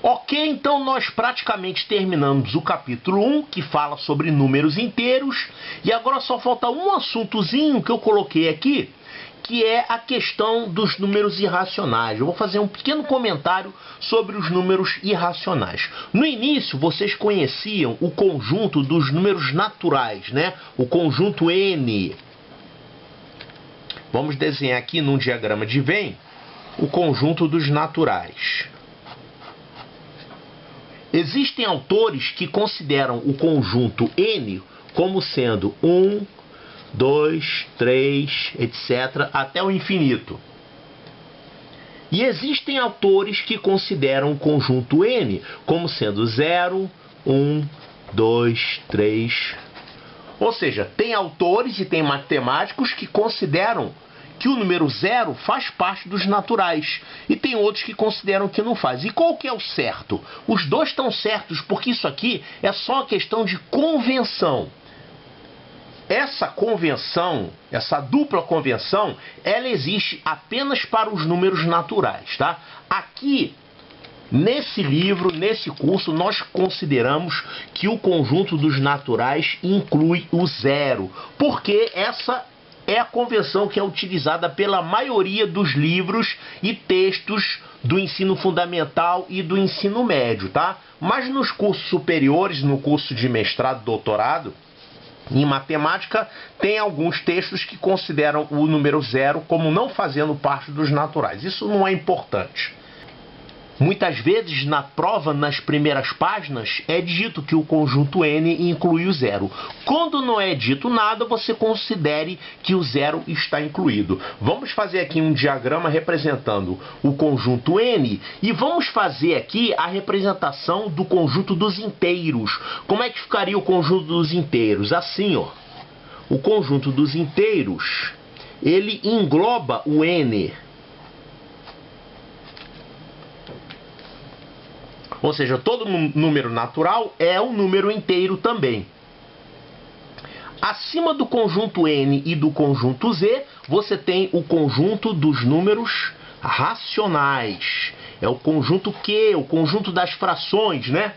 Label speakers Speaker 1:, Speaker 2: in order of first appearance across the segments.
Speaker 1: Ok, então nós praticamente terminamos o capítulo 1, que fala sobre números inteiros, e agora só falta um assuntozinho que eu coloquei aqui, que é a questão dos números irracionais. Eu vou fazer um pequeno comentário sobre os números irracionais. No início, vocês conheciam o conjunto dos números naturais, né? O conjunto N. Vamos desenhar aqui num diagrama de Venn o conjunto dos naturais. Existem autores que consideram o conjunto N como sendo 1, 2, 3, etc., até o infinito. E existem autores que consideram o conjunto N como sendo 0, 1, 2, 3. Ou seja, tem autores e tem matemáticos que consideram que o número 0 faz parte dos naturais. E tem outros que consideram que não faz. E qual que é o certo? Os dois estão certos, porque isso aqui é só uma questão de convenção. Essa convenção, essa dupla convenção, ela existe apenas para os números naturais, tá? Aqui, nesse livro, nesse curso, nós consideramos que o conjunto dos naturais inclui o 0, porque essa é a convenção que é utilizada pela maioria dos livros e textos do ensino fundamental e do ensino médio, tá? Mas nos cursos superiores, no curso de mestrado, doutorado, em matemática, tem alguns textos que consideram o número 0 como não fazendo parte dos naturais. Isso não é importante. Muitas vezes, na prova, nas primeiras páginas, é dito que o conjunto N inclui o 0. Quando não é dito nada, você considere que o 0 está incluído. Vamos fazer aqui um diagrama representando o conjunto N e vamos fazer aqui a representação do conjunto dos inteiros. Como é que ficaria o conjunto dos inteiros? Assim, ó. O conjunto dos inteiros, ele engloba o N. Ou seja, todo número natural é um número inteiro também. Acima do conjunto N e do conjunto Z, você tem o conjunto dos números racionais. É o conjunto Q, o conjunto das frações, né?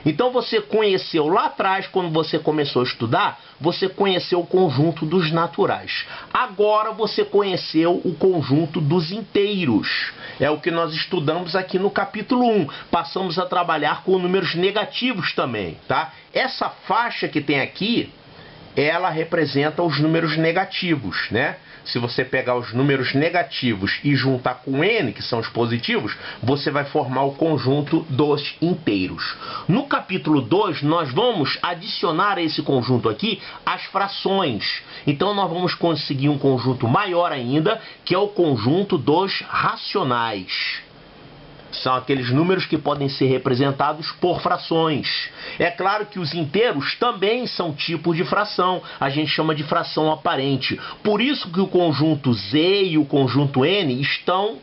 Speaker 1: Então você conheceu lá atrás, quando você começou a estudar, você conheceu o conjunto dos naturais. Agora você conheceu o conjunto dos inteiros. É o que nós estudamos aqui no capítulo 1. Passamos a trabalhar com números negativos também, tá? Essa faixa que tem aqui, ela representa os números negativos, né? Se você pegar os números negativos e juntar com N, que são os positivos, você vai formar o conjunto dos inteiros. No capítulo 2, nós vamos adicionar a esse conjunto aqui as frações. Então, nós vamos conseguir um conjunto maior ainda, que é o conjunto dos racionais. São aqueles números que podem ser representados por frações. É claro que os inteiros também são tipos de fração. A gente chama de fração aparente. Por isso que o conjunto Z e o conjunto N estão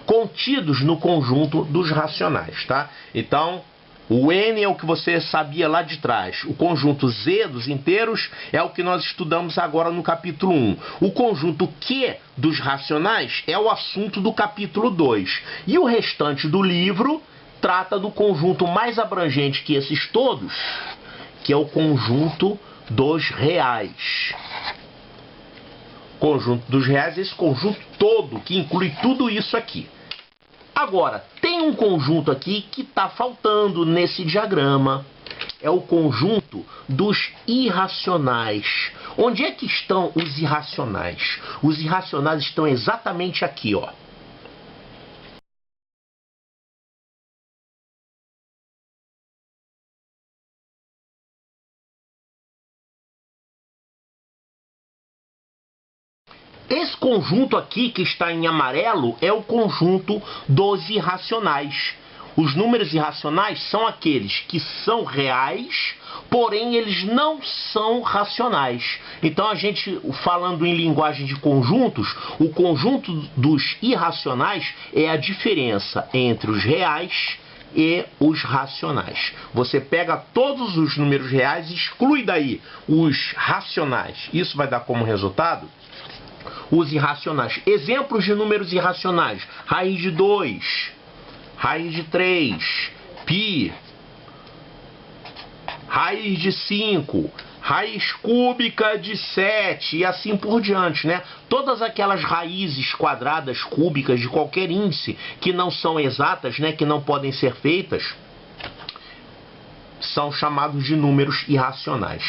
Speaker 1: contidos no conjunto dos racionais, tá? Então, o N é o que você sabia lá de trás. O conjunto Z dos inteiros é o que nós estudamos agora no capítulo 1. O conjunto Q dos racionais é o assunto do capítulo 2. E o restante do livro trata do conjunto mais abrangente que esses todos, que é o conjunto dos reais. Conjunto dos reais é esse conjunto todo, que inclui tudo isso aqui. Agora, tem um conjunto aqui que está faltando nesse diagrama. É o conjunto dos irracionais. Onde é que estão os irracionais? Os irracionais estão exatamente aqui, ó. Esse conjunto aqui que está em amarelo é o conjunto dos irracionais. Os números irracionais são aqueles que são reais, porém eles não são racionais. Então a gente, falando em linguagem de conjuntos, o conjunto dos irracionais é a diferença entre os reais e os racionais. Você pega todos os números reais e exclui daí os racionais. Isso vai dar como resultado os irracionais. Exemplos de números irracionais: raiz de 2, raiz de 3, π, raiz de 5, raiz cúbica de 7 e assim por diante, né? Todas aquelas raízes quadradas cúbicas de qualquer índice que não são exatas, né, que não podem ser feitas, são chamados de números irracionais.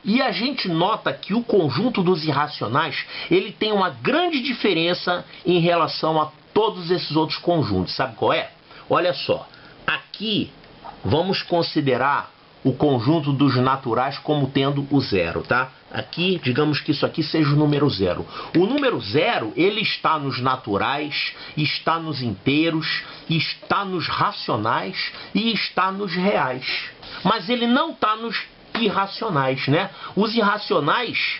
Speaker 1: E a gente nota que o conjunto dos irracionais, ele tem uma grande diferença em relação a todos esses outros conjuntos. Sabe qual é? Olha só, aqui vamos considerar o conjunto dos naturais como tendo o zero, tá? Aqui, digamos que isso aqui seja o número zero. O número zero, ele está nos naturais, está nos inteiros, está nos racionais e está nos reais. Mas ele não está nos irracionais, né? Os irracionais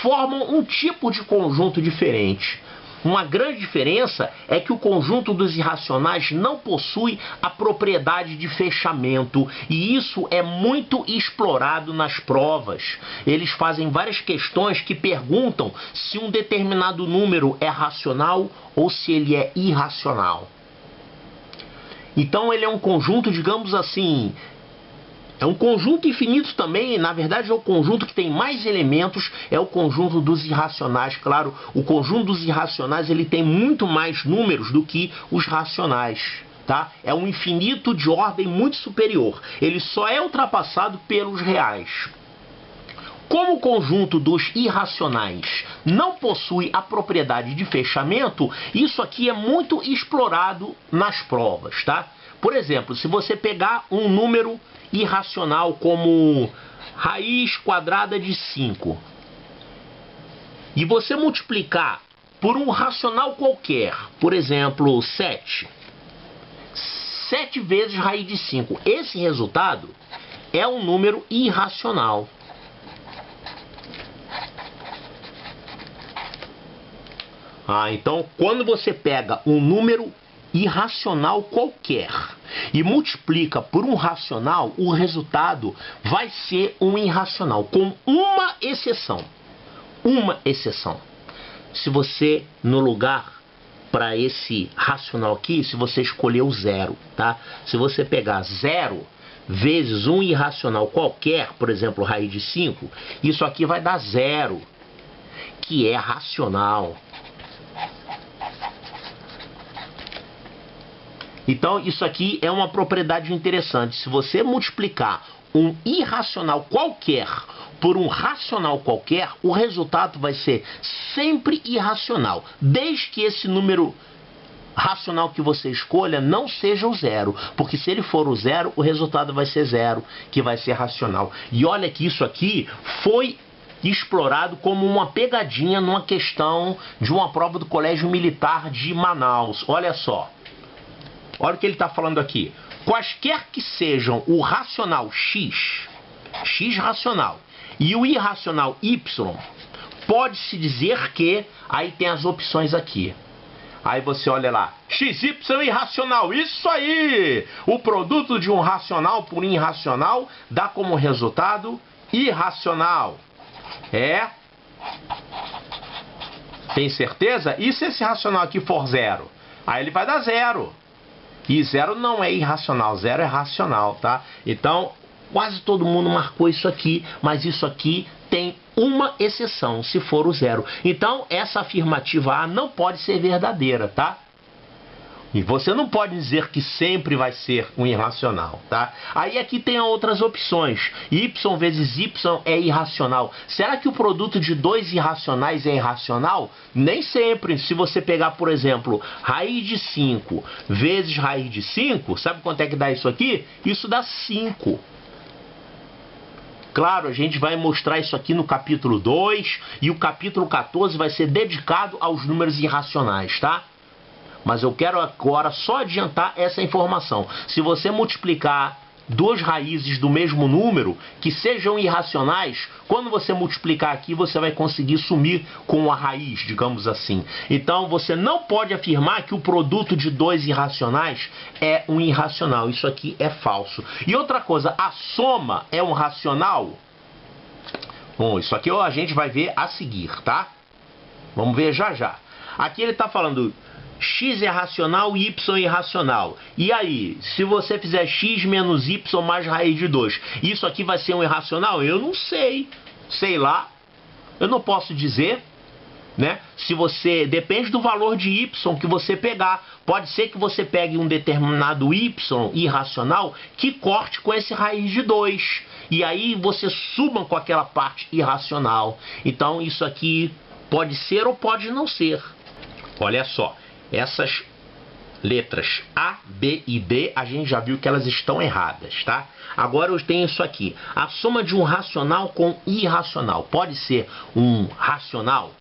Speaker 1: formam um tipo de conjunto diferente. Uma grande diferença é que o conjunto dos irracionais não possui a propriedade de fechamento, e isso é muito explorado nas provas. Eles fazem várias questões que perguntam se um determinado número é racional ou se ele é irracional. Então ele é um conjunto, digamos assim, é um conjunto infinito também. Na verdade é o conjunto que tem mais elementos, é o conjunto dos irracionais. Claro, o conjunto dos irracionais, ele tem muito mais números do que os racionais, tá? É um infinito de ordem muito superior. Ele só é ultrapassado pelos reais. Como o conjunto dos irracionais não possui a propriedade de fechamento, isso aqui é muito explorado nas provas, tá? Por exemplo, se você pegar um número irracional como raiz quadrada de 5 e você multiplicar por um racional qualquer, por exemplo, 7 vezes raiz de 5, esse resultado é um número irracional. Então, quando você pega um número irracional qualquer e multiplica por um racional, o resultado vai ser um irracional, com uma exceção. Uma exceção. Se você, no lugar para esse racional aqui, se você escolher o zero, tá? Se você pegar 0 vezes um irracional qualquer, por exemplo, raiz de 5, isso aqui vai dar 0, que é racional. Então, isso aqui é uma propriedade interessante. Se você multiplicar um irracional qualquer por um racional qualquer, o resultado vai ser sempre irracional, desde que esse número racional que você escolha não seja o zero, porque se ele for o zero, o resultado vai ser zero, que vai ser racional. E olha que isso aqui foi explorado como uma pegadinha numa questão de uma prova do Colégio Militar de Manaus. Olha só. Olha o que ele está falando aqui. Quaisquer que sejam o racional x, x racional, e o irracional y, pode-se dizer que... Aí tem as opções aqui. Aí você olha lá. XY irracional. Isso aí! O produto de um racional por irracional dá como resultado irracional. Tem certeza? E se esse racional aqui for zero? Aí ele vai dar zero. E zero não é irracional, zero é racional, tá? Então, quase todo mundo marcou isso aqui, mas isso aqui tem uma exceção, se for o zero. Então, essa afirmativa A não pode ser verdadeira, tá? E você não pode dizer que sempre vai ser um irracional, tá? Aí aqui tem outras opções. Y vezes Y é irracional. Será que o produto de dois irracionais é irracional? Nem sempre. Se você pegar, por exemplo, raiz de 5 vezes raiz de 5, sabe quanto é que dá isso aqui? Isso dá 5. Claro, a gente vai mostrar isso aqui no capítulo 2 e o capítulo 14 vai ser dedicado aos números irracionais, tá? Mas eu quero agora só adiantar essa informação. Se você multiplicar duas raízes do mesmo número, que sejam irracionais, quando você multiplicar aqui, você vai conseguir sumir com a raiz, digamos assim. Então, você não pode afirmar que o produto de dois irracionais é um irracional. Isso aqui é falso. E outra coisa, a soma é um racional? Bom, isso aqui a gente vai ver a seguir, tá? Vamos ver já já. Aqui ele está falando x é racional e y é irracional. E aí, se você fizer x menos y mais raiz de 2, isso aqui vai ser um irracional? Eu não sei. Sei lá. Eu não posso dizer, né? Se você... Depende do valor de y que você pegar. Pode ser que você pegue um determinado y irracional que corte com esse raiz de 2. E aí você suba com aquela parte irracional. Então isso aqui pode ser ou pode não ser. Olha só. Essas letras A, B e D, a gente já viu que elas estão erradas, tá? Agora eu tenho isso aqui. A soma de um racional com irracional. Pode ser um racional?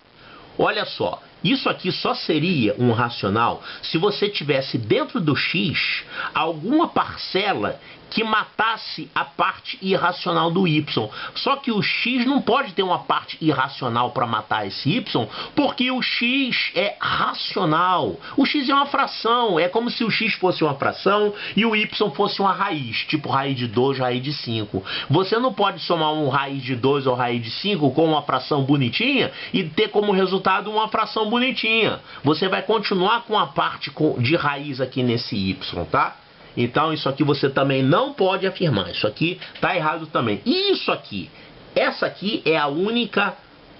Speaker 1: Olha só. Isso aqui só seria um racional se você tivesse dentro do x alguma parcela que matasse a parte irracional do y. Só que o x não pode ter uma parte irracional para matar esse y, porque o x é racional. O x é uma fração, é como se o x fosse uma fração e o y fosse uma raiz, tipo raiz de 2, raiz de 5. Você não pode somar um raiz de 2 ou raiz de 5 com uma fração bonitinha e ter como resultado uma fração bonitinha. Você vai continuar com a parte de raiz aqui nesse y, tá? Então isso aqui você também não pode afirmar. Isso aqui está errado também. E isso aqui, essa aqui é a única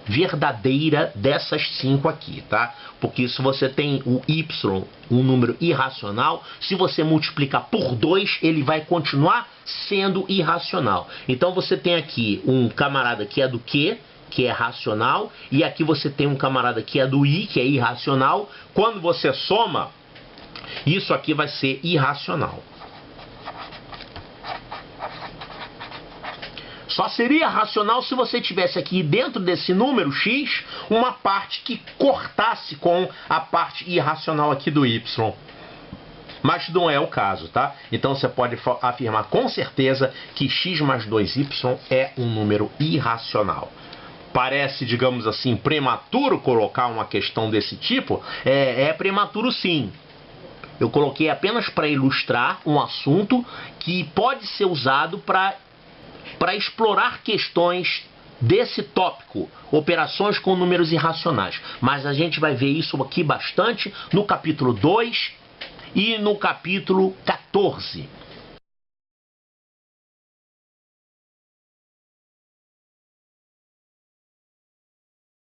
Speaker 1: verdadeira dessas 5 aqui, tá? Porque se você tem o y, um número irracional, se você multiplicar por 2, ele vai continuar sendo irracional. Então você tem aqui um camarada que é do Q, que é racional, e aqui você tem um camarada que é do I, que é irracional. Quando você soma, isso aqui vai ser irracional. Só seria racional se você tivesse aqui dentro desse número x uma parte que cortasse com a parte irracional aqui do y. Mas não é o caso, tá? Então você pode afirmar com certeza que x mais 2y é um número irracional. Parece, digamos assim, prematuro colocar uma questão desse tipo? É prematuro sim. Eu coloquei apenas para ilustrar um assunto que pode ser usado para explorar questões desse tópico, operações com números irracionais. Mas a gente vai ver isso aqui bastante no capítulo 2 e no capítulo 14.